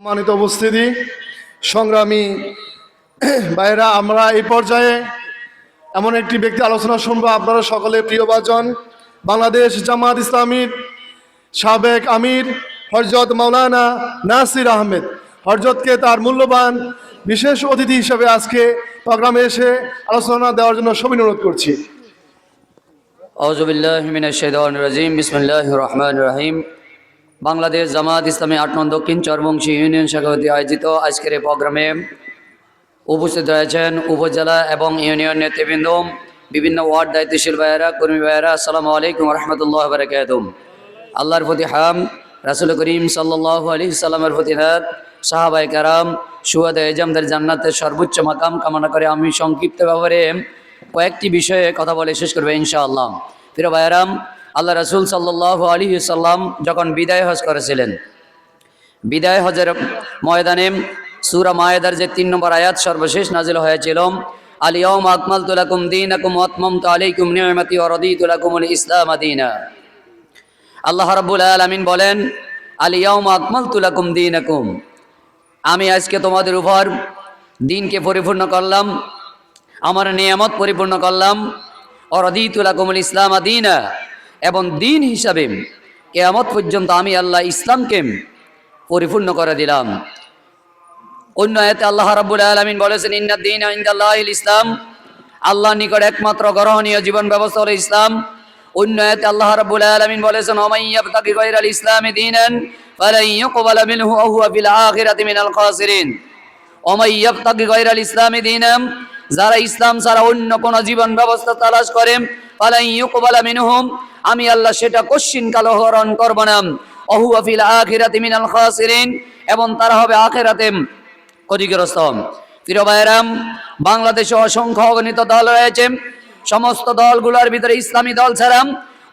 সম্মানিত উপস্থিতি, সংগ্রামী ভাইরা, আমরা এই পর্যায়ে এমন একটি ব্যক্তি আলোচনা শুনবো। আপনারা সকলে প্রিয়ভাজন বাংলাদেশ জামাত ইসলামীর সাবেক আমির হযরত মাওলানা নাসির আহমেদ হযরতকে তার মূল্যবান বিশেষ অতিথি হিসেবে আজকে প্রোগ্রামে এসে আলোচনা দেওয়ার জন্য সবিনুরোধ করছি। আউযু বিল্লাহি মিনাশ শাইতানির রাজিম। বিসমিল্লাহির রহমানির রহিম। বাংলাদেশ জামাত ইসলামী ৮ নং দক্ষিণ চরবংশী ইউনিয়ন শাখা কর্তৃক আয়োজিত আজকের এই প্রোগ্রামে উপস্থিত রয়েছেন উপজেলা এবং ইউনিয়ন নেতৃবৃন্দ, বিভিন্ন ওয়ার্ড দায়িত্বশীল ভাইয়েরা, কর্মী ভাইয়েরা। আসসালামু আলাইকুম রহমতুল্লাহ বারাকাতুহু। আল্লাহর প্রতি হাম, রাসূল করিম সাল্লাল্লাহু আলাইহি সাল্লামের প্রতি হাত, সাহাবায়ে কেরাম, শুহাদা এজামদের জান্নাতের সর্বোচ্চ মাকাম কামনা করে আমি সংক্ষিপ্ত ব্যাপারে কয়েকটি বিষয়ে কথা বলে শেষ করবো ইনশাআল্লাহ। প্রিয় ভাইয়েরাম, আল্লাহ রাসূল সাল্লাল্লাহু আলাইহি সাল্লাম যখন বিদায় হজ করেছিলেন, বিদায় হজের ময়দানে সূরা মায়েদার যে ৩ নম্বর আয়াত সর্বশেষ নাজিল হয়েছিল, আল ইয়াউমা আকমালতু লাকুম দীনাকুম ওয়া আতমামতু আলাইকুম নি'মাতি ওয়া রাদিতু লাকুমুল ইসলাম দীনা। আল্লাহ রাব্বুল আলামিন বলেন, আল ইয়াউমা আকমালতু লাকুম দীনাকুম, আমি আজকে তোমাদের উপর দিনকে পরিপূর্ণ করলাম, আমার নিয়ামত পরিপূর্ণ করলাম। ওয়া রাদিতু লাকুমুল ইসলাম দীনা, এবং দিন হিসাবে কিয়ামত পর্যন্ত আমি আল্লাহ ইসলামকে পরিপূর্ণ করে দিলাম। অন্য আয়াতে আল্লাহ রাব্বুল আলামিন বলেছেন, ইন্নাদ দীনা ইনদাল্লাহিল ইসলাম, আল্লাহর নিকট একমাত্র গ্রহণীয় জীবন ব্যবস্থা হলো ইসলাম। অন্য আয়াতে আল্লাহ রাব্বুল আলামিন বলেছেন, ওয়া মান ইয়াবতাগি গায়রাল ইসলামি দীনান ফালান ইউকবালা মিনহু ওয়া হুয়া ফিল আখিরাতি মিনাল খাসিরিন। ওয়া মান ইয়াবতাগি গায়রাল ইসলামি দীনান, যারা ইসলাম ছাড়া অন্য কোন জীবন ব্যবস্থা তালাশ করে, ফালান ইউকবালা মিনহুম, আমি আল্লাহ সেটা কশ্চিন কালো গ্রহণ করব না। ওয়া হুয়া ফিল আখিরাতি মিনাল খাসিরিন, এবং তারা হবে আখিরাতে ক্ষতিগ্রস্ত। প্রিয় ভাইয়েরাম, বাংলাদেশে অসংখ্য অগণিত দল রয়েছে। সমস্ত দলগুলোর ভিতরে ইসলামী দল ছাড়া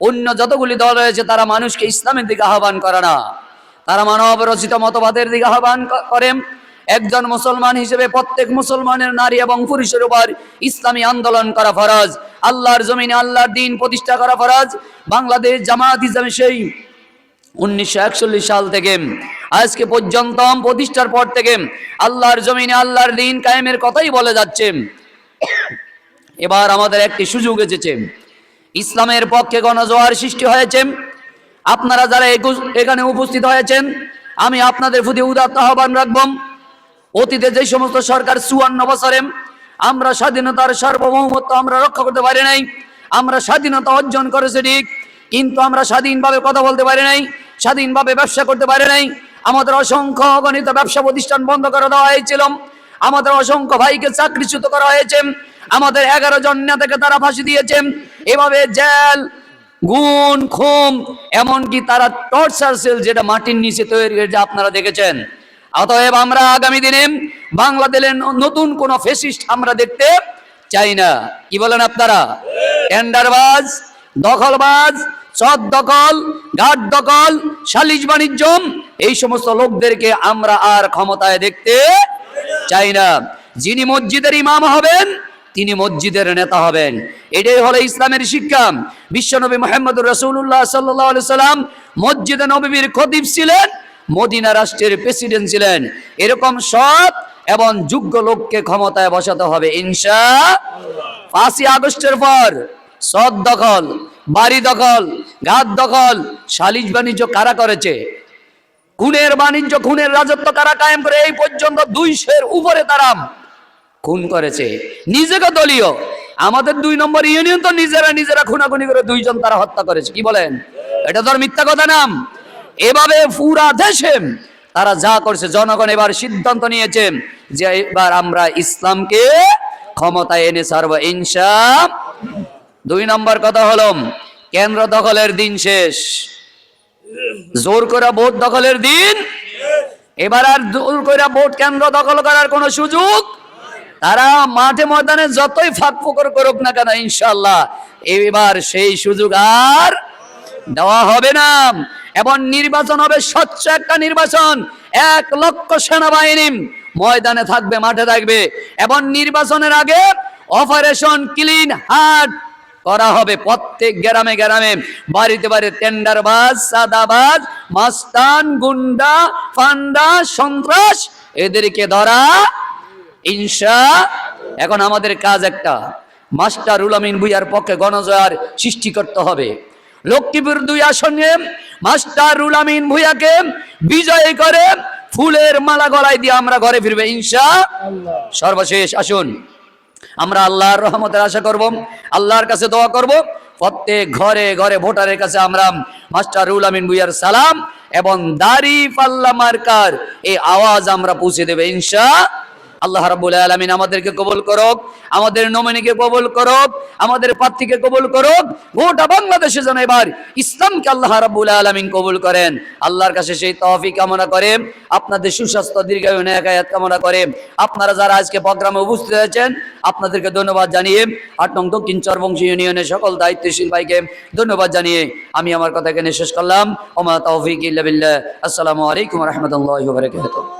অন্য যতগুলি দল রয়েছে তারা মানুষকে ইসলামের দিকে আহ্বান করে না, তারা মানব রচিত মতবাদের দিকে আহ্বান করে। একজন মুসলমান হিসেবে প্রত্যেক মুসলমানের নারী এবং পুরুষের উপর ইসলামী আন্দোলন করা ফরজ, আল্লাহর জমিনে আল্লাহর দ্বীন প্রতিষ্ঠা করা ফরজ। বাংলাদেশ জামাত ইসলামী সেই 1941 সাল থেকে আজকে পর্যন্ত প্রতিষ্ঠার পর থেকে আল্লাহর জমিনে আল্লাহর দ্বীন কায়েমের কথাই বলে যাচ্ছে। এবার আমাদের একটি সুযোগ এসেছে, ইসলামের পক্ষে গণজোয়ার সৃষ্টি হয়েছে। আপনারা যারা এখানে উপস্থিত হয়েছেন, আমি আপনাদের প্রতি উদাত্ত আহ্বান রাখব। অতীতে যে সমস্ত সরকার 54 বছরে আমরা স্বাধীনতার সার্বভৌমত্ব আমরা রক্ষা করতে পারি নাই, আমরা স্বাধীনতা অর্জন করেছি ঠিক, কিন্তু আমরা স্বাধীনভাবে কথা বলতে পারি নাই, স্বাধীনভাবে ব্যবসা করতে পারি নাই। আমাদের অসংখ্য অগণিত ব্যবসা প্রতিষ্ঠান বন্ধ করে দেওয়া হয়েছিল, আমাদের অসংখ্য ভাইকে চাকরিচ্যুত করা হয়েছে, আমাদের 11 জন নেতাকে তারা ফাঁসি দিয়েছেন। এভাবে জেল, গুণ, খুন, এমনকি তারা টর্চার সেল যেটা মাটির নিচে তৈরি হয়েছে আপনারা দেখেছেন। অতএব আমরা আগামী দিনে বাংলাদেশের নতুন কোন ফ্যাসিস্ট আমরা দেখতে চাই না। কি বলেন আপনারা? টেন্ডারবাজ, দখলবাজ, চদ দখল, ঘাট দখল, সালিশ বাণিজ্য, এই সমস্ত লোকদেরকে আমরা আর ক্ষমতায় দেখতে চাই না। যিনি মসজিদের ইমাম হবেন তিনি মসজিদের নেতা হবেন, এটাই হলো ইসলামের শিক্ষা। বিশ্বনবী মুহাম্মদুর রাসূলুল্লাহ সাল্লাল্লাহু আলাইহি সাল্লাম মসজিদে নববীর খতিব ছিলেন, মদিনা রাষ্ট্রের প্রেসিডেন্ট ছিলেন। এরকম সৎ এবং যোগ্য লোককে ক্ষমতায় বসাতে হবে ইনশাআল্লাহ। 5ই আগস্টের পর সৎ দখল, বাড়ি দখল, ঘাট দখল, সালিশ বাণিজ্য কারা করেছে? খুনের বাণিজ্য, খুনের রাজত্ব কারা কায়েম করে? এই পর্যন্ত 200-এর উপরে তারা খুন করেছে, নিজেকে দলীয়। আমাদের 2 নম্বর ইউনিয়ন তো নিজেরা খুনাখুনি করে 2 জন তারা হত্যা করেছে। কি বলেন? এটা তো আর মিথ্যা কথা না। এভাবে পুরা দেশে তারা যা করছে, জনগণ এবার সিদ্ধান্ত নিয়েছে যে এবার আমরা ইসলামকে ক্ষমতায় এনে ছাড়ব ইনশাআল্লাহ। 2 নম্বর কথা হলো, কেন্দ্র দখলের দিন শেষ, জোর করে ভোট দখলের দিন। এবার আর জোর করে ভোট কেন্দ্র দখল করার কোনো সুযোগ, তারা মাঠে ময়দানে যতই ফাঁক ফোকর করুক না কেন, ইনশাআল্লাহ এবার সেই সুযোগ আর দেওয়া হবে না। এবং নির্বাচন হবে স্বচ্ছ একটা নির্বাচন, 1 লক্ষ সেনাবাহিনী ময়দানে থাকবে, মাঠে থাকবে। এবং নির্বাচনের আগে অপারেশন ক্লিন হার্ট করা হবে। প্রত্যেক গ্রামে গ্রামে, বাড়িতে বাড়িতে টেন্ডারবাজ, সাদাবাজ, মাস্তান, গুন্ডা, ফান্ডা, সন্ত্রাস এদেরকে ধরা ইনশা। এখন আমাদের কাজ একটা, মাস্টার রুহুল আমিন ভূঁইয়ার পক্ষে গণজোয়ার সৃষ্টি করতে হবে। লক্ষ্মীপুর 2 আসনে মাস্টার রুহুল আমিন ভূঁইয়াকে বিজয় করে ফুলের মালা গলায় দিয়ে আমরা ঘরে ফিরবে ইনশাআল্লাহ। সর্বশেষ আসুন আমরা আল্লাহর রহমতের আশা করব, আল্লাহর কাছে দোয়া করব, প্রত্যেক ঘরে ঘরে ভোটারের কাছে আমরা মাস্টার রুহুল আমিন ভূঁইয়ার সালাম এবং দাড়ি পাল্লা মার্কার এই আওয়াজ আমরা পৌঁছে দেবে ইনশাআল্লাহ। আল্লাহ রাব্বুল আলামিন আমাদেরকে কবুল করুক, আমাদের নমিনিকে কবুল করুক, আমাদের প্রার্থীকে কবুল করুক। গোটা বাংলাদেশে যেন এবার ইসলামকে আল্লাহ রাব্বুল আলামিন কবুল করেন, আল্লাহর কাছে সেই তৌফিক কামনা করে, আপনাদের সুস্বাস্থ্য দীর্ঘায়ু নেক হায়াত কামনা করে আপনারা যারা আজকে প্রোগ্রামে উপস্থিত হয়েছেন আপনাদেরকে ধন্যবাদ জানিয়ে 8 নং দক্ষিণ চরবংশী ইউনিয়নের সকল দায়িত্বশীল ভাইকে ধন্যবাদ জানিয়ে আমি আমার কথা এখানে শেষ করলাম। ওমা তৌফিক ইল্লা বিল্লাহ। আসসালামু আলাইকুম ওয়া রাহমাতুল্লাহি ওয়া বারাকাতুহু।